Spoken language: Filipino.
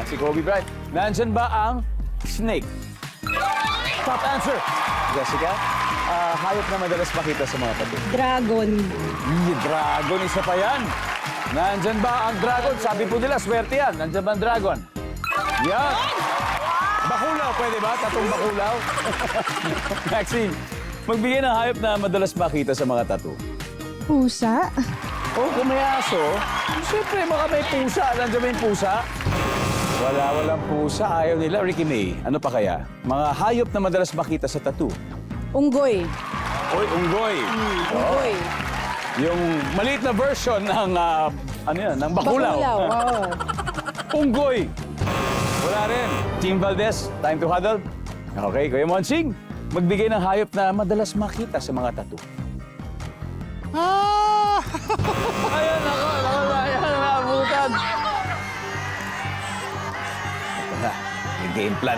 Si Kobe Bryant. Nandyan ba ang snake? Top answer. Jessica, hayop na madalas makita sa mga tattoo. Dragon. Dragon, isa pa yan. Nandyan ba ang dragon? Sabi po nila, swerte yan. Nandyan ba ang dragon? Yan. Bakulaw, pwede ba? Tatong bakulaw? Maxine, magbigay ng hayop na madalas makita sa mga tattoo. Pusa. Oh, kung may aso, siyempre baka may pusa. Nandiyan ba yung pusa? Walang pusa. Ayaw nila. Ricky May, ano pa kaya? Mga hayop na madalas makita sa tattoo. Unggoy. Oy, unggoy. Unggoy. Yung maliit na version ng, ano yan, ng bakulaw. Bakulaw, oo. Unggoy. Wala rin. Team Valdez, time to huddle. Okay, Kuya Monsing, magbigay ng hayop na madalas makita sa mga tattoo. Ayan ako, ayan, nabutan. Ito na, may game plan